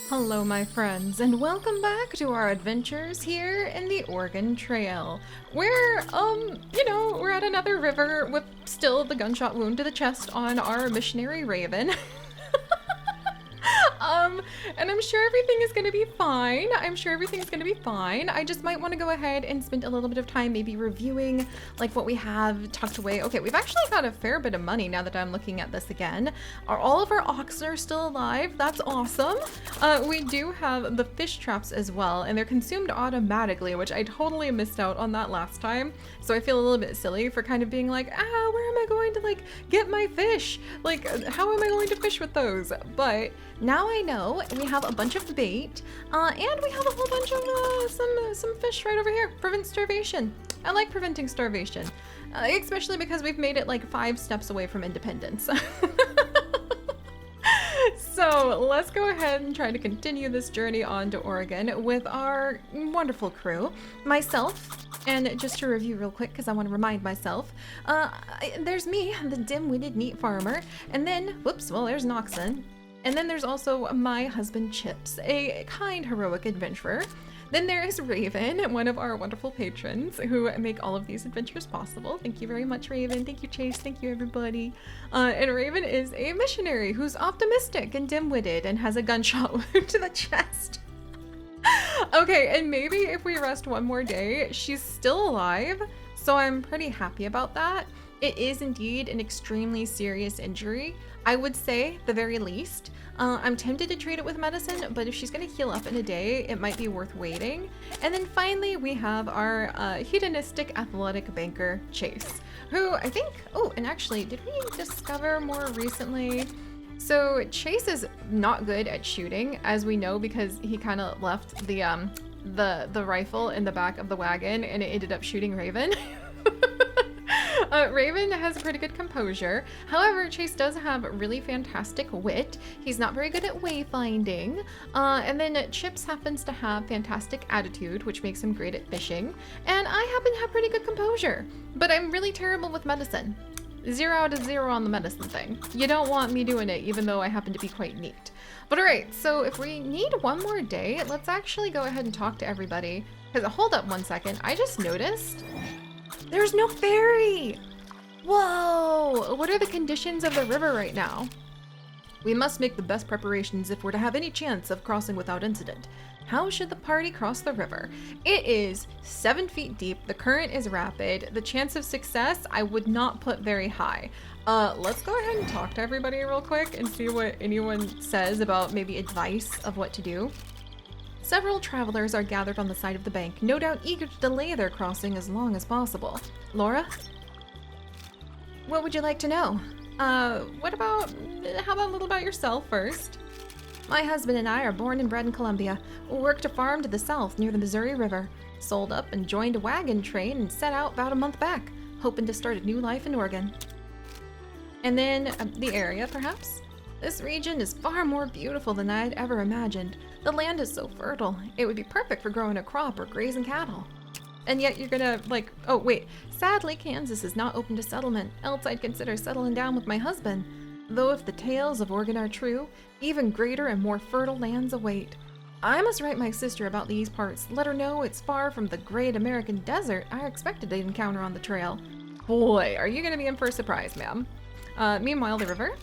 Hello, my friends, and welcome back to our adventures here in the Oregon Trail. We're at another river with still the gunshot wound to the chest on our missionary Raven. And I'm sure everything is gonna be fine. I just might want to go ahead and spend a little bit of time maybe reviewing like what we have tucked away. Okay, we've actually got a fair bit of money now that I'm looking at this again. Are all of our oxen are still alive? That's awesome. We do have the fish traps as well, and they're consumed automatically, which I totally missed out on that last time. So I feel a little bit silly for kind of being like, where am I going to like get my fish? Like, how am I going to fish with those? But now I know we have a bunch of bait, and we have a whole bunch of some fish right over here. Prevent starvation. I like preventing starvation, especially because we've made it like 5 steps away from independence. So let's go ahead and try to continue this journey on to Oregon with our wonderful crew. Myself, and just to review real quick because I want to remind myself, there's me, the dim-witted meat farmer, and then, there's Noxon. And then there's also my husband Chips, a kind, heroic adventurer. Then there is Raven, one of our wonderful patrons who make all of these adventures possible. Thank you very much, Raven. Thank you, Chase. Thank you, everybody. And Raven is a missionary who's optimistic and dim-witted and has a gunshot wound to the chest. Okay, and maybe if we rest one more day, she's still alive, so I'm pretty happy about that. It is indeed an extremely serious injury, I would say, the very least. I'm tempted to treat it with medicine, but if she's gonna heal up in a day, it might be worth waiting. And then finally, we have our hedonistic athletic banker, Chase, who I think, and actually, did we discover more recently? So Chase is not good at shooting, as we know, because he kind of left the rifle in the back of the wagon and it ended up shooting Raven. Raven has pretty good composure. However, Chase does have really fantastic wit. He's not very good at wayfinding. And then Chips happens to have fantastic attitude, which makes him great at fishing. And I happen to have pretty good composure, but I'm really terrible with medicine. 0 out of 0 on the medicine thing. You don't want me doing it, even though I happen to be quite neat. But alright, so if we need one more day, let's actually go ahead and talk to everybody. Because hold up one second, I just noticed there's no ferry! Whoa! What are the conditions of the river right now? We must make the best preparations if we're to have any chance of crossing without incident. How should the party cross the river? It is 7 feet deep, the current is rapid, the chance of success I would not put very high. Let's go ahead and talk to everybody real quick and see what anyone says about maybe advice of what to do. Several travelers are gathered on the side of the bank, no doubt eager to delay their crossing as long as possible. Laura? What would you like to know? How about a little about yourself first? My husband and I are born and bred in Columbia. We worked a farm to the south near the Missouri River. Sold up and joined a wagon train and set out about a month back, hoping to start a new life in Oregon. And then the area, perhaps? This region is far more beautiful than I'd ever imagined. The land is so fertile. It would be perfect for growing a crop or grazing cattle. And yet you're gonna, sadly, Kansas is not open to settlement, else I'd consider settling down with my husband. Though if the tales of Oregon are true, even greater and more fertile lands await. I must write my sister about these parts, let her know it's far from the great American desert I expected to encounter on the trail. Boy, are you gonna be in for a surprise, ma'am. Meanwhile, the river?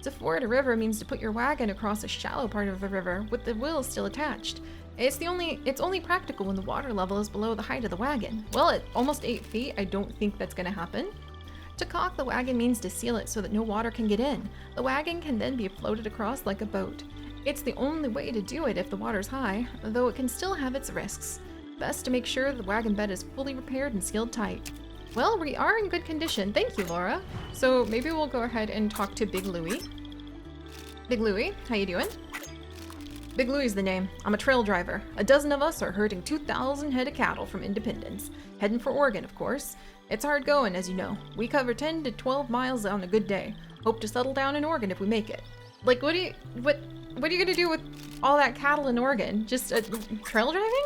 To ford a river means to put your wagon across a shallow part of the river with the wheel still attached. It's only practical when the water level is below the height of the wagon. Well, at almost 8 feet, I don't think that's gonna happen. To caulk the wagon means to seal it so that no water can get in. The wagon can then be floated across like a boat. It's the only way to do it if the water's high, though it can still have its risks. Best to make sure the wagon bed is fully repaired and sealed tight. Well, we are in good condition. Thank you, Laura. So maybe we'll go ahead and talk to Big Louie. Big Louie, how you doing? Big Louie's the name. I'm a trail driver. A dozen of us are herding 2,000 head of cattle from Independence. Heading for Oregon, of course. It's hard going, as you know. We cover 10 to 12 miles on a good day. Hope to settle down in Oregon if we make it. Like, what are you gonna do with all that cattle in Oregon? Just trail driving?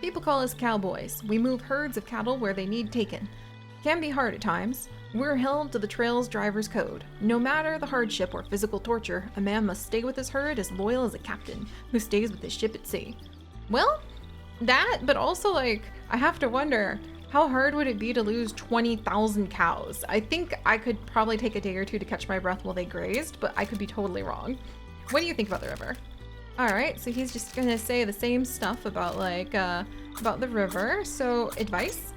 People call us cowboys. We move herds of cattle where they need taken. Can be hard at times. We're held to the trail's driver's code. No matter the hardship or physical torture, a man must stay with his herd as loyal as a captain who stays with his ship at sea. Well, that, but also like, I have to wonder, how hard would it be to lose 20,000 cows? I think I could probably take a day or two to catch my breath while they grazed, but I could be totally wrong. What do you think about the river? All right, so he's just gonna say the same stuff about like, about the river. So advice?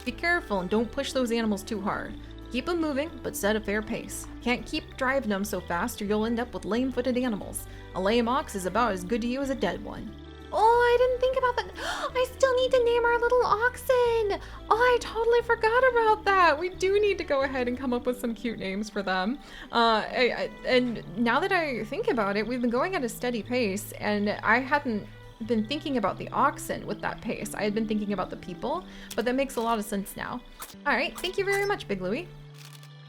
Be careful and don't push those animals too hard. Keep them moving, but set a fair pace. Can't keep driving them so fast or you'll end up with lame-footed animals. A lame ox is about as good to you as a dead one. Oh, I didn't think about that. I still need to name our little oxen. Oh, I totally forgot about that. We do need to go ahead and come up with some cute names for them. And now that I think about it, we've been going at a steady pace, and I hadn't been thinking about the oxen with that pace. I had been thinking about the people, but that makes a lot of sense now. All right, thank you very much, Big Louie.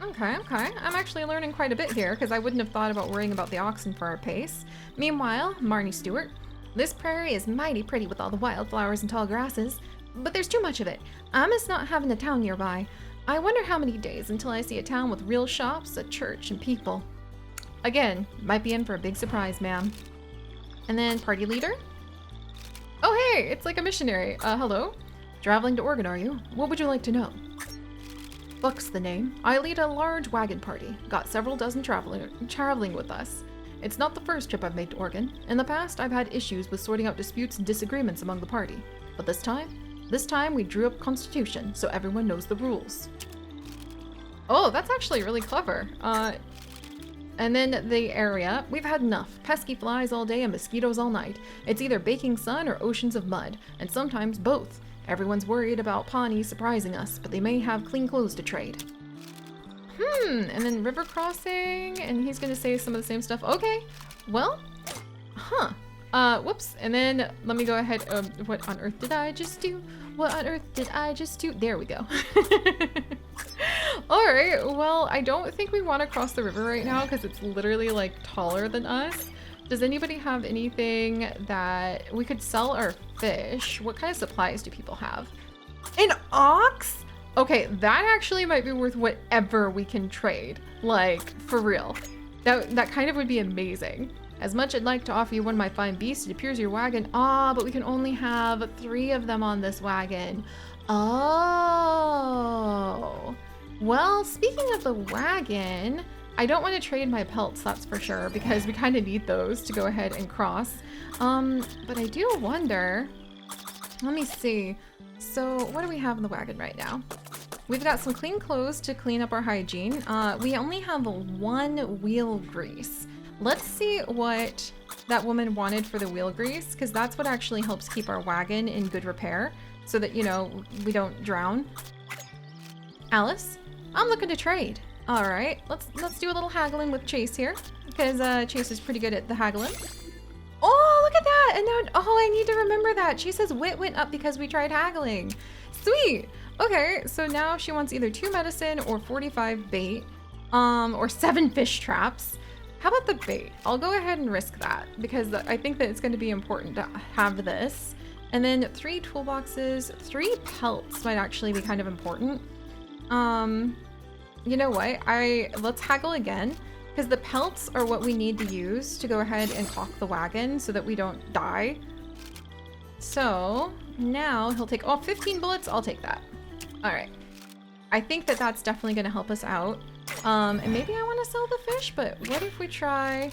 Okay. I'm actually learning quite a bit here because I wouldn't have thought about worrying about the oxen for our pace. Meanwhile, Marnie Stewart. This prairie is mighty pretty with all the wildflowers and tall grasses, but there's too much of it. I miss not having a town nearby. I wonder how many days until I see a town with real shops, a church, and people. Again, might be in for a big surprise, ma'am. And then party leader? Oh hey, it's like a missionary. Hello? Traveling to Oregon, are you? What would you like to know? Buck's the name. I lead a large wagon party. Got several dozen traveling with us. It's not the first trip I've made to Oregon. In the past, I've had issues with sorting out disputes and disagreements among the party. But this time we drew up a constitution so everyone knows the rules. Oh, that's actually really clever. And then the area, we've had enough. Pesky flies all day and mosquitoes all night. It's either baking sun or oceans of mud, and sometimes both. Everyone's worried about Pawnees surprising us, but they may have clean clothes to trade. And then river crossing, and he's gonna say some of the same stuff. Okay, well, whoops. And then let me go ahead. What on earth did I just do? What on earth did I just do? There we go. All right, well, I don't think we want to cross the river right now because it's literally like taller than us. Does anybody have anything that we could sell our fish? What kind of supplies do people have? An ox? Okay, that actually might be worth whatever we can trade. Like, for real. That kind of would be amazing. As much I'd like to offer you one of my fine beasts, it appears your wagon. But we can only have 3 of them on this wagon. Oh. Well, speaking of the wagon, I don't want to trade my pelts, that's for sure, because we kind of need those to go ahead and cross. But I do wonder, let me see. So what do we have in the wagon right now? We've got some clean clothes to clean up our hygiene. We only have 1 wheel grease. Let's see what that woman wanted for the wheel grease, because that's what actually helps keep our wagon in good repair so that, you know, we don't drown. Alice, I'm looking to trade. All right, let's do a little haggling with Chase here, because Chase is pretty good at the haggling. Oh, look at that! And now, oh, I need to remember that. Chase's wit went up because we tried haggling. Sweet. Okay, so now she wants either 2 medicine or 45 bait, or 7 fish traps. How about the bait? I'll go ahead and risk that because I think that it's going to be important to have this. And then 3 toolboxes, 3 pelts might actually be kind of important. You know what? Let's haggle again because the pelts are what we need to use to go ahead and caulk the wagon so that we don't die. So now he'll take 15 bullets. I'll take that. All right. I think that that's definitely going to help us out. And maybe I want to sell the fish, but what if we try?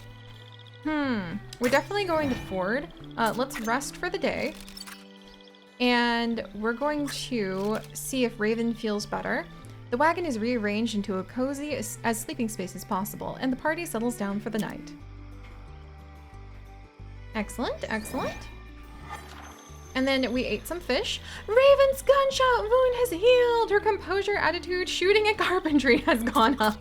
We're definitely going to Ford. Let's rest for the day. And we're going to see if Raven feels better. The wagon is rearranged into a cozy as sleeping space as possible, and the party settles down for the night. Excellent, excellent. And then we ate some fish. Raven's gunshot wound has healed. Her composure, attitude, shooting, and carpentry has gone up.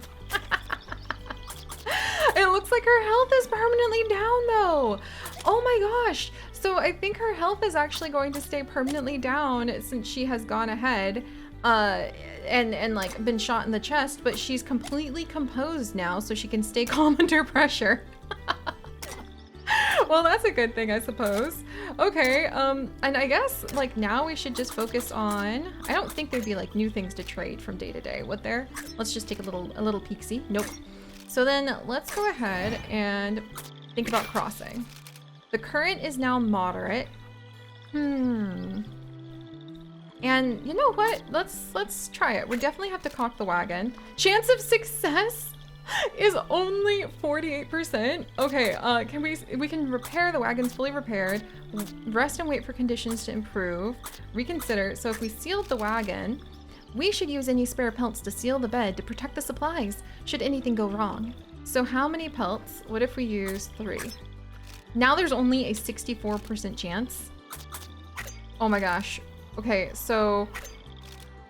It looks like her health is permanently down though. Oh my gosh. So I think her health is actually going to stay permanently down since she has gone ahead and like been shot in the chest, but she's completely composed now so she can stay calm under pressure. Well, that's a good thing, I suppose. Okay, and I guess, like, now we should just focus on... I don't think there'd be, like, new things to trade from day to day, would there? Let's just take a little peek-see. Nope. So then, let's go ahead and think about crossing. The current is now moderate. And you know what? Let's try it. We definitely have to caulk the wagon. Chance of success is only 48%. Okay, we can repair the wagon's fully repaired, rest and wait for conditions to improve, reconsider. So if we sealed the wagon, we should use any spare pelts to seal the bed to protect the supplies should anything go wrong. So how many pelts? What if we use 3? Now there's only a 64% chance. Oh my gosh. Okay, so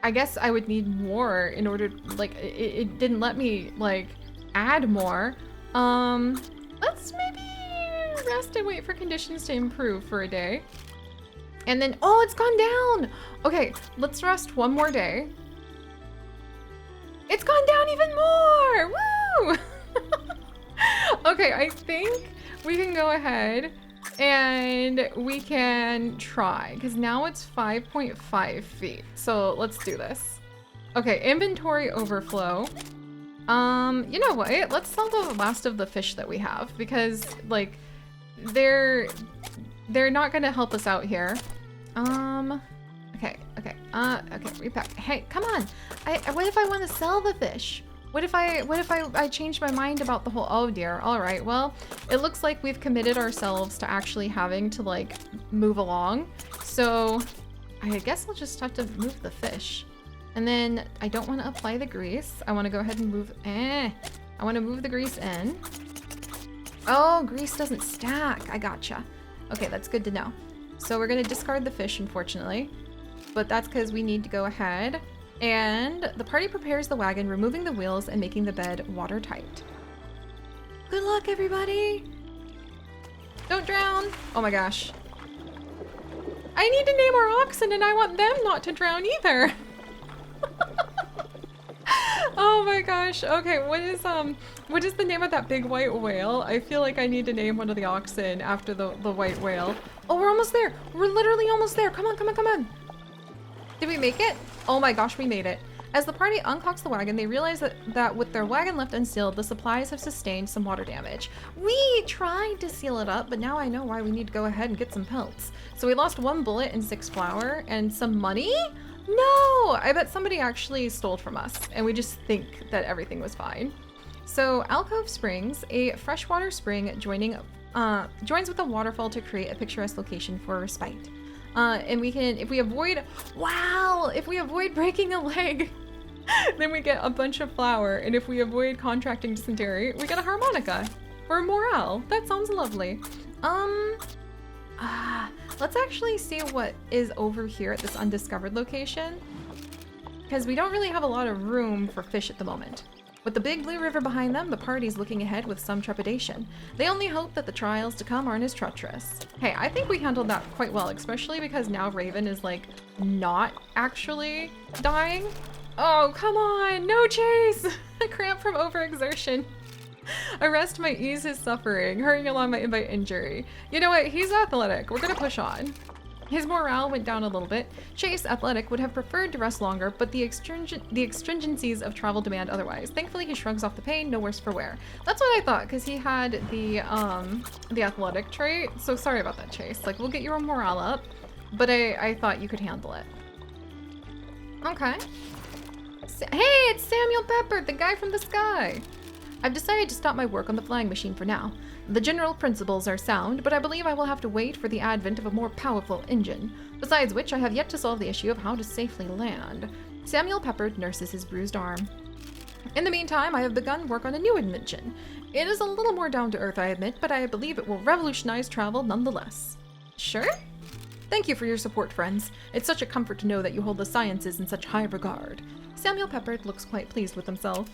I guess I would need more in order, like, it didn't let me, like, add more. Let's maybe rest and wait for conditions to improve for a day. And then, oh, it's gone down. Okay, let's rest one more day. It's gone down even more. Woo! Okay, I think we can go ahead and we can try, because now it's 5.5 feet. So let's do this. Okay, inventory overflow. You know what? Let's sell the last of the fish that we have, because, like, they're not gonna help us out here. Okay, repack. Hey, come on. What if I want to sell the fish? What if I change my mind about the whole, oh dear. All right, well, it looks like we've committed ourselves to actually having to, like, move along. So I guess I'll just have to move the fish. And then I don't want to apply the grease. I want to go ahead and move, I want to move the grease in. Oh, grease doesn't stack. I gotcha. Okay, that's good to know. So we're going to discard the fish, unfortunately, but that's because we need to go ahead. And the party prepares the wagon, removing the wheels and making the bed watertight. Good luck, everybody. Don't drown. Oh my gosh. I need to name our oxen and I want them not to drown either. Oh my gosh. Okay, what is the name of that big white whale? I feel like I need to name one of the oxen after the white whale. Oh, we're almost there. We're literally almost there. Come on, come on, come on. Did we make it? Oh my gosh, we made it. As the party uncocks the wagon, they realize that with their wagon left unsealed, the supplies have sustained some water damage. We tried to seal it up, but now I know why we need to go ahead and get some pelts. So we lost 1 bullet and 6 flour and some money? No! I bet somebody actually stole from us, and we just think that everything was fine. So Alcove Springs, a freshwater spring joins with a waterfall to create a picturesque location for respite. And we can, if we avoid breaking a leg, then we get a bunch of flour. And if we avoid contracting dysentery, we get a harmonica or morale. That sounds lovely. Let's actually see what is over here at this undiscovered location, because we don't really have a lot of room for fish at the moment. With the big blue river behind them, the party's looking ahead with some trepidation. They only hope that the trials to come aren't as treacherous. Hey, I think we handled that quite well, especially because now Raven is, like, not actually dying. Oh, come on, no chase! Cramp from overexertion. A rest might ease his suffering. Hurrying along might invite injury. You know what? He's athletic. We're gonna push on. His morale went down a little bit. Chase, athletic, would have preferred to rest longer, but the extringencies of travel demand otherwise. Thankfully, he shrugs off the pain, no worse for wear. That's what I thought, because he had the athletic trait. So sorry about that, Chase. Like, we'll get your morale up, but I thought you could handle it. Okay. Hey, it's Samuel Pepper, the guy from the sky. I've decided to stop my work on the flying machine for now. The general principles are sound, but I believe I will have to wait for the advent of a more powerful engine. Besides which, I have yet to solve the issue of how to safely land. Samuel Pepper nurses his bruised arm. In the meantime, I have begun work on a new invention. It is a little more down to earth, I admit, but I believe it will revolutionize travel nonetheless. Sure? Thank you for your support, friends. It's such a comfort to know that you hold the sciences in such high regard. Samuel Pepper looks quite pleased with himself.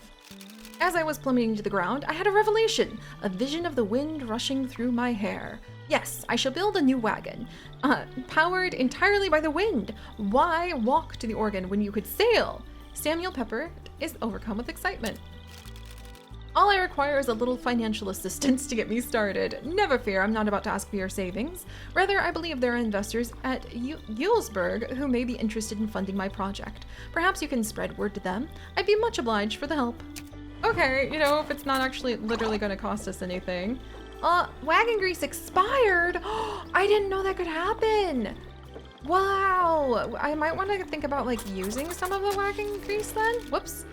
As I was plummeting to the ground, I had a revelation, a vision of the wind rushing through my hair. Yes, I shall build a new wagon, powered entirely by the wind. Why walk to the organ when you could sail? Samuel Pepper is overcome with excitement. All I require is a little financial assistance to get me started. Never fear, I'm not about to ask for your savings. Rather, I believe there are investors at Yulesburg who may be interested in funding my project. Perhaps you can spread word to them. I'd be much obliged for the help. Okay, you know, if it's not actually literally going to cost us anything. Wagon grease expired? I didn't know that could happen. Wow, I might want to think about like using some of the wagon grease then. Whoops.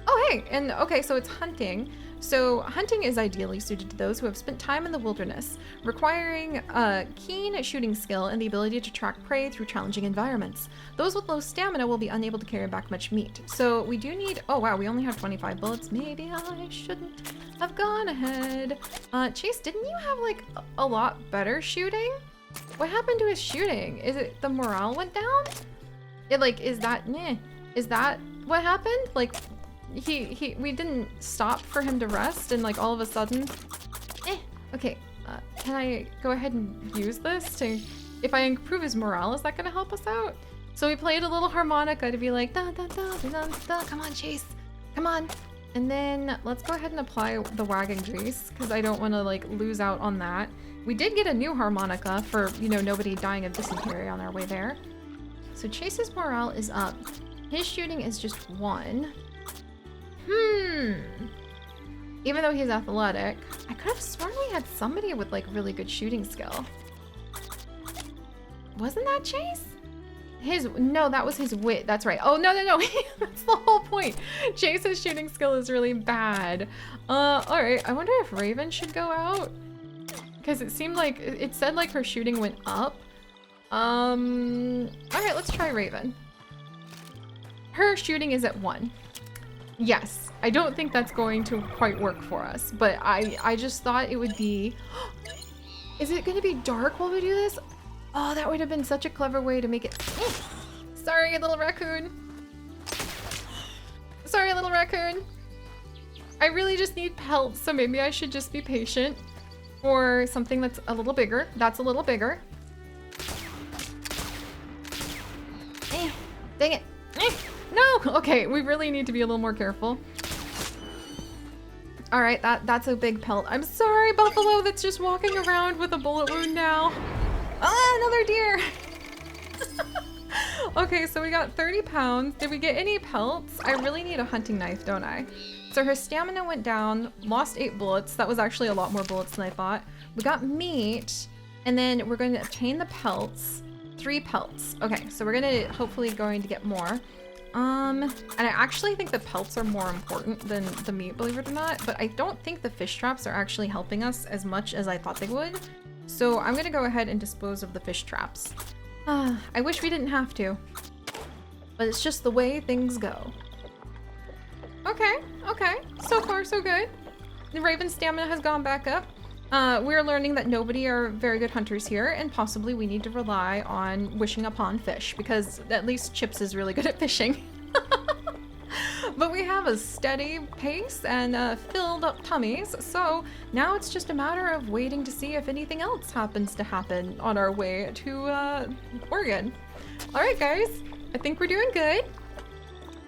Oh, hey, and okay, so it's hunting. So hunting is ideally suited to those who have spent time in the wilderness, requiring a keen shooting skill and the ability to track prey through challenging environments. Those with low stamina will be unable to carry back much meat. So we do need, oh wow, we only have 25 bullets. Maybe I shouldn't have gone ahead. Chase, didn't you have like a lot better shooting? What happened to his shooting? Is it the morale went down? It like, is that what happened? Like, we didn't stop for him to rest and like all of a sudden, okay, can I go ahead and use this to, if I improve his morale, is that gonna help us out? So we played a little harmonica to be like, da da da da da da, come on Chase, come on. And then let's go ahead and apply the wagon grease because I don't want to like lose out on that. We did get a new harmonica for, you know, nobody dying of dysentery on our way there. So Chase's morale is up. His shooting is just 1. Even though he's athletic, I could have sworn we had somebody with like really good shooting skill. Wasn't that Chase? No, that was his wit. That's right. Oh, no. That's the whole point. Chase's shooting skill is really bad. All right. I wonder if Raven should go out because it seemed like it said like her shooting went up. All right, let's try Raven. Her shooting is at 1. Yes, I don't think that's going to quite work for us, but I just thought it would be... Is it going to be dark while we do this? Oh, that would have been such a clever way to make it... Sorry, little raccoon. Sorry, little raccoon. I really just need pelts, so maybe I should just be patient for something that's a little bigger. That's a little bigger. Dang it. No! Okay, we really need to be a little more careful. All right, that's a big pelt. I'm sorry, Buffalo, that's just walking around with a bullet wound now. Ah, another deer! Okay, so we got 30 pounds. Did we get any pelts? I really need a hunting knife, don't I? So her stamina went down, lost 8 bullets. That was actually a lot more bullets than I thought. We got meat, and then we're going to obtain the pelts. 3 pelts. Okay, so we're hopefully going to get more. And I actually think the pelts are more important than the meat, believe it or not, but I don't think the fish traps are actually helping us as much as I thought they would. So I'm gonna go ahead and dispose of the fish traps. I wish we didn't have to, but it's just the way things go. Okay, so far so good. The Raven's stamina has gone back up. We're learning that nobody are very good hunters here, and possibly we need to rely on wishing upon fish, because at least Chips is really good at fishing. But we have a steady pace and filled up tummies, so now it's just a matter of waiting to see if anything else happens to happen on our way to Oregon. All right, guys, I think we're doing good.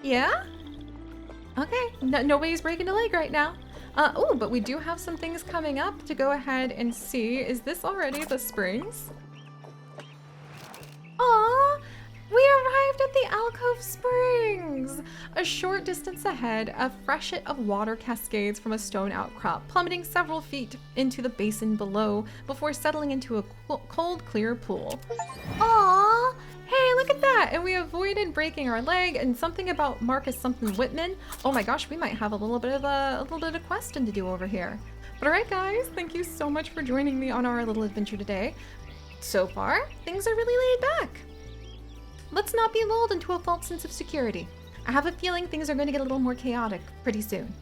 Yeah? Okay, nobody's breaking a leg right now. Oh, but we do have some things coming up to go ahead and see. Is this already the springs? Aww, we arrived at the Alcove Springs! A short distance ahead, a freshet of water cascades from a stone outcrop, plummeting several feet into the basin below before settling into a cold, clear pool. Aww! Hey, look at that! And we avoided breaking our leg, and something about Marcus something Whitman. Oh my gosh, we might have a little bit of questing to do over here. But alright guys, thank you so much for joining me on our little adventure today. So far, things are really laid back. Let's not be lulled into a false sense of security. I have a feeling things are going to get a little more chaotic pretty soon.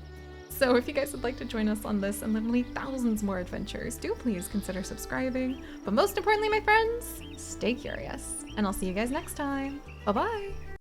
So if you guys would like to join us on this and literally thousands more adventures, do please consider subscribing. But most importantly, my friends, stay curious. And I'll see you guys next time. Bye-bye.